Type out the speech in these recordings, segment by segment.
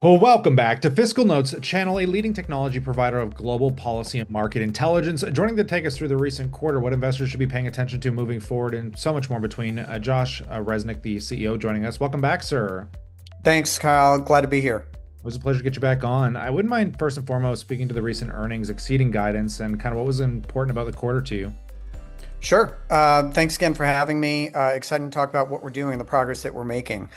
Well, welcome back to Fiscal Notes channel, a leading technology provider of global policy and market intelligence. Joining to take us through the recent quarter, what investors should be paying attention to moving forward, and so much more between Josh Resnick, the CEO, joining us. Welcome back, sir. Thanks, Kyle. Glad to be here. It was a pleasure to get you back on. I wouldn't mind first and foremost speaking to the recent earnings exceeding guidance and kind of what was important about the quarter to you. Sure. Thanks again for having me. Excited to talk about what we're doing and the progress that we're making.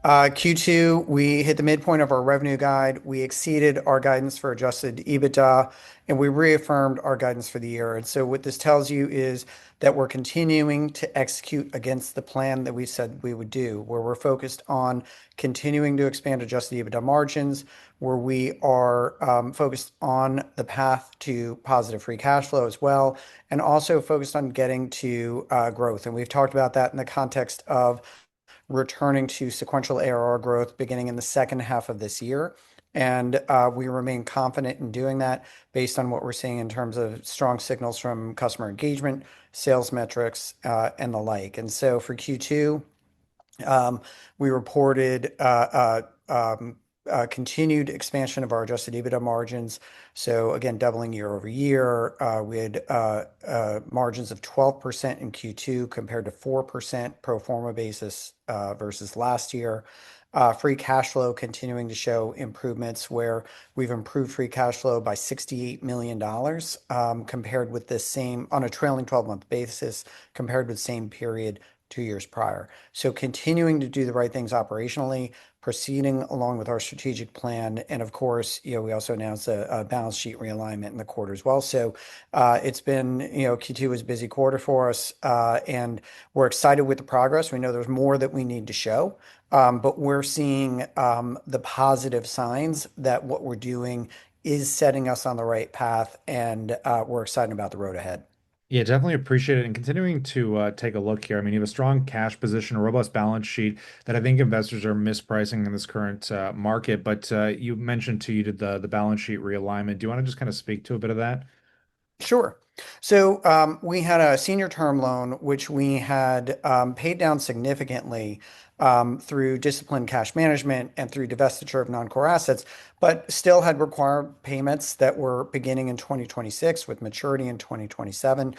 Q2, we hit the midpoint of our revenue guide. We exceeded our guidance for adjusted EBITDA, and we reaffirmed our guidance for the year. And so, what this tells you is that we're continuing to execute against the plan that we said we would do, where we're focused on continuing to expand adjusted EBITDA margins, where we are focused on the path to positive free cash flow as well, and also focused on getting to growth. And we've talked about that in the context of returning to sequential ARR growth beginning in the second half of this year. And we remain confident in doing that based on what we're seeing in terms of strong signals from customer engagement, sales metrics, and the like. And so for Q2, we reported continued expansion of our adjusted EBITDA margins. So again, doubling year over year. We had margins of 12% in Q2 compared to 4% pro forma basis versus last year. Free cash flow continuing to show improvements where we've improved free cash flow by $68 million compared with this same on a trailing 12-month basis compared with the same period 2 years prior. So continuing to do the right things operationally, proceeding along with our strategic plan. And of course, we also announced a balance sheet realignment in the quarter as well. So it's been, Q2 was a busy quarter for us, and we're excited with the progress. We know there's more that we need to show, but we're seeing the positive signs that what we're doing is setting us on the right path, and we're excited about the road ahead. Yeah, definitely appreciate it. And continuing to take a look here, I mean, you have a strong cash position, a robust balance sheet that I think investors are mispricing in this current market. But you mentioned too, you did the balance sheet realignment. Do you want to just kind of speak to a bit of that? Sure. So we had a senior term loan, which we had paid down significantly through disciplined cash management and through divestiture of non-core assets, but still had required payments that were beginning in 2026 with maturity in 2027.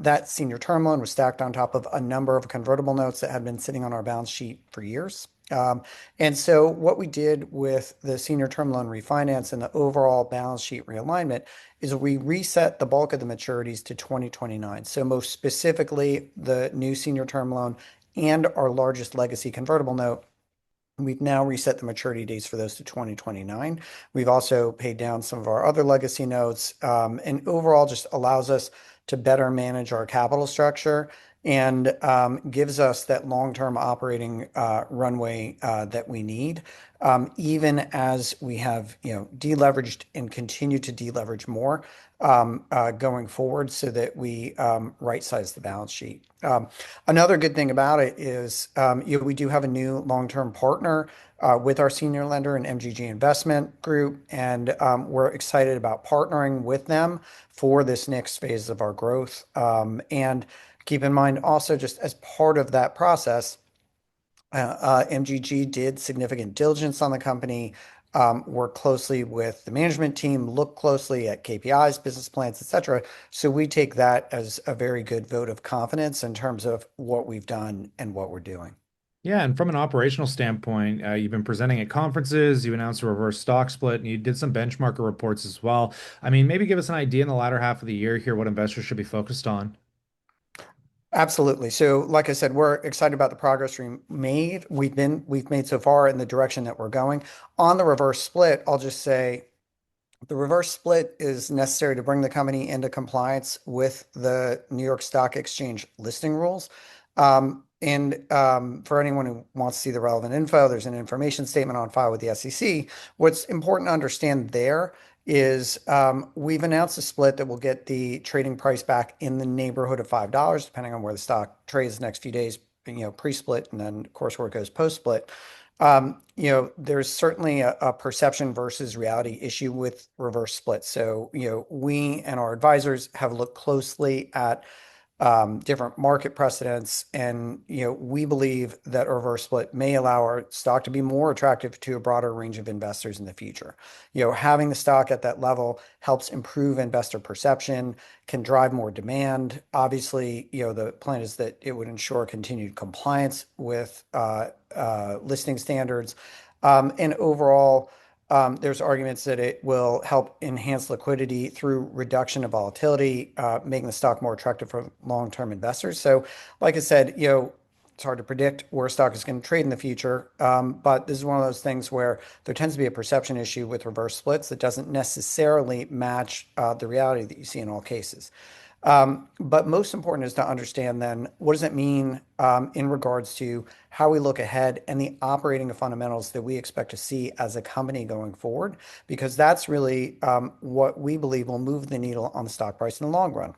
That senior term loan was stacked on top of a number of convertible notes that had been sitting on our balance sheet for years. And so what we did with the senior term loan refinance and the overall balance sheet realignment is we reset the bulk of the maturities to 2029. So most specifically, the new senior term loan and our largest legacy convertible note, we've now reset the maturity dates for those to 2029. We've also paid down some of our other legacy notes, and overall just allows us to better manage our capital structure and gives us that long-term operating runway that we need, even as we have, deleveraged and continue to deleverage more going forward so that we right-size the balance sheet. Another good thing about it is, we do have a new long-term partner with our senior lender and MGG Investment Group, and we're excited about partnering with them for this next phase of our growth. And keep in mind also, just as part of that process, MGG did significant diligence on the company, worked closely with the management team, looked closely at KPIs, business plans, etc. So we take that as a very good vote of confidence in terms of what we've done and what we're doing. Yeah, and from an operational standpoint, you've been presenting at conferences, you announced a reverse stock split, and you did some benchmarker reports as well. I mean, maybe give us an idea in the latter half of the year here what investors should be focused on. Absolutely. So, like I said, we're excited about the progress we've made so far in the direction that we're going. On the reverse split, I'll just say the reverse split is necessary to bring the company into compliance with the New York Stock Exchange listing rules. And for anyone who wants to see the relevant info, there's an information statement on file with the SEC. What's important to understand there is we've announced a split that will get the trading price back in the neighborhood of $5, depending on where the stock trades the next few days, pre-split, and then, of course, where it goes post-split. There's certainly a perception versus reality issue with reverse split. So, we and our advisors have looked closely at different market precedents. And, we believe that a reverse split may allow our stock to be more attractive to a broader range of investors in the future. Having the stock at that level helps improve investor perception, can drive more demand. Obviously, the plan is that it would ensure continued compliance with listing standards. And overall, there's arguments that it will help enhance liquidity through reduction of volatility, making the stock more attractive for long-term investors. So, like I said, it's hard to predict where stock is going to trade in the future. But this is one of those things where there tends to be a perception issue with reverse splits that doesn't necessarily match the reality that you see in all cases. But most important is to understand then what does it mean in regards to how we look ahead and the operating fundamentals that we expect to see as a company going forward, because that's really what we believe will move the needle on the stock price in the long run.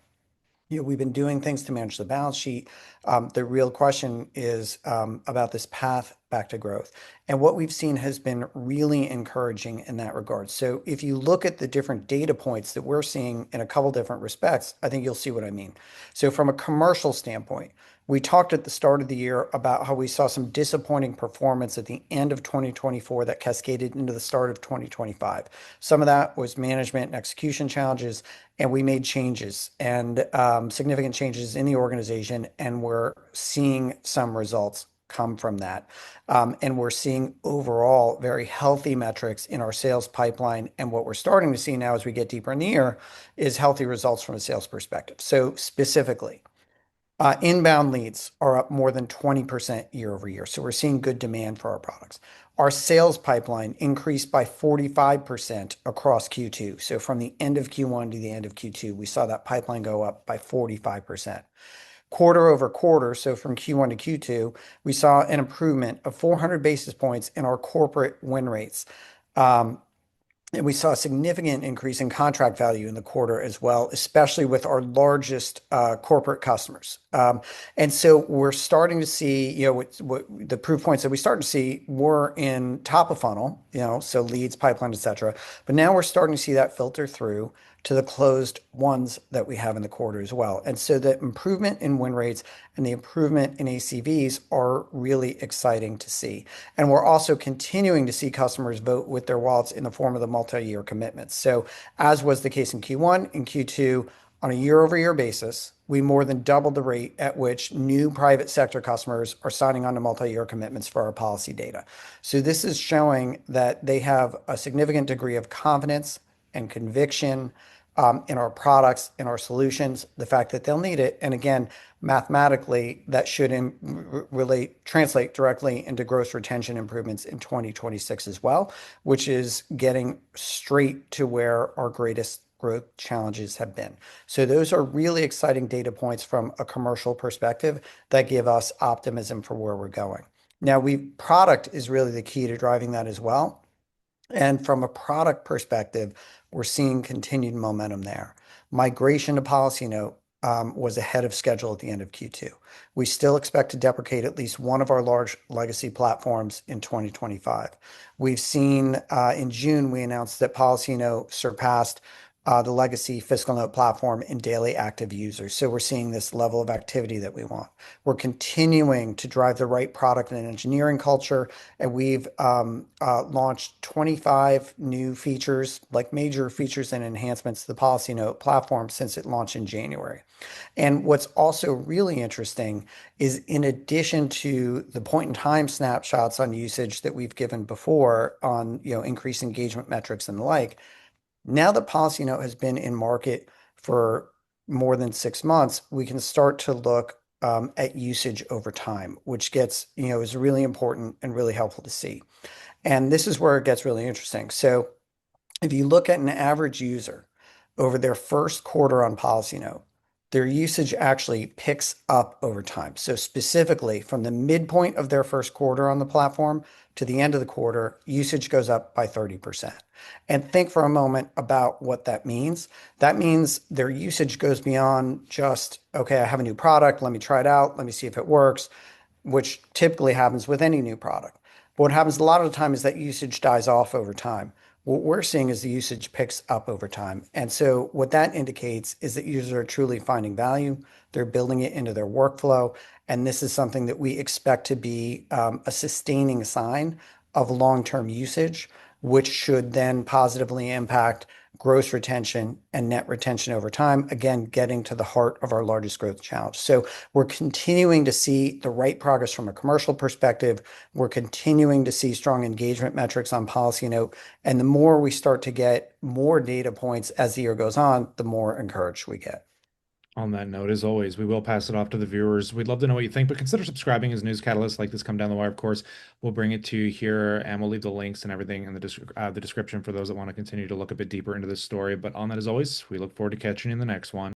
We've been doing things to manage the balance sheet. The real question is about this path back to growth. And what we've seen has been really encouraging in that regard. So if you look at the different data points that we're seeing in a couple different respects, I think you'll see what I mean. So from a commercial standpoint, we talked at the start of the year about how we saw some disappointing performance at the end of 2024 that cascaded into the start of 2025. Some of that was management and execution challenges, and we made changes and significant changes in the organization, and we're seeing some results come from that. And we're seeing overall very healthy metrics in our sales pipeline. And what we're starting to see now as we get deeper in the year is healthy results from a sales perspective. So specifically, inbound leads are up more than 20% year over year. So we're seeing good demand for our products. Our sales pipeline increased by 45% across Q2. So from the end of Q1 to the end of Q2, we saw that pipeline go up by 45%. Quarter over quarter, so from Q1 to Q2, we saw an improvement of 400 basis points in our corporate win rates. And we saw a significant increase in contract value in the quarter as well, especially with our largest corporate customers. And so we're starting to see, what the proof points that we started to see were in top of funnel, so leads, pipeline, et cetera. But now we're starting to see that filter through to the closed ones that we have in the quarter as well. And so the improvement in win rates and the improvement in ACVs are really exciting to see. And we're also continuing to see customers vote with their wallets in the form of the multi-year commitments. So as was the case in Q1 and Q2, on a year-over-year basis, we more than doubled the rate at which new private sector customers are signing on to multi-year commitments for our policy data. So this is showing that they have a significant degree of confidence and conviction in our products, in our solutions, the fact that they'll need it. And again, mathematically, that should translate directly into gross retention improvements in 2026 as well, which is getting straight to where our greatest growth challenges have been. So those are really exciting data points from a commercial perspective that give us optimism for where we're going. Now, product is really the key to driving that as well. And from a product perspective, we're seeing continued momentum there. Migration to PolicyNote was ahead of schedule at the end of Q2. We still expect to deprecate at least one of our large legacy platforms in 2025. We've seen in June, we announced that PolicyNote surpassed the legacy FiscalNote platform in daily active users. So we're seeing this level of activity that we want. We're continuing to drive the right product and engineering culture, and we've launched 25 new features, like major features and enhancements to the PolicyNote platform since it launched in January. And what's also really interesting is in addition to the point in time snapshots on usage that we've given before on increased engagement metrics and the like, now that PolicyNote has been in market for more than 6 months, we can start to look at usage over time, which is really important and really helpful to see. And this is where it gets really interesting. So if you look at an average user over their first quarter on PolicyNote, their usage actually picks up over time. So specifically, from the midpoint of their first quarter on the platform to the end of the quarter, usage goes up by 30%. And think for a moment about what that means. That means their usage goes beyond just, okay, I have a new product, let me try it out, let me see if it works, which typically happens with any new product. But what happens a lot of the time is that usage dies off over time. What we're seeing is the usage picks up over time. And so what that indicates is that users are truly finding value. They're building it into their workflow. And this is something that we expect to be a sustaining sign of long-term usage, which should then positively impact gross retention and net retention over time. Again, getting to the heart of our largest growth challenge. So we're continuing to see the right progress from a commercial perspective. We're continuing to see strong engagement metrics on PolicyNote. And the more we start to get more data points as the year goes on, the more encouraged we get. On that note, as always, we will pass it off to the viewers. We'd love to know what you think, but consider subscribing as news catalysts like this come down the wire. Of course, we'll bring it to you here, and we'll leave the links and everything in the description for those that want to continue to look a bit deeper into this story. But on that, as always, we look forward to catching you in the next one.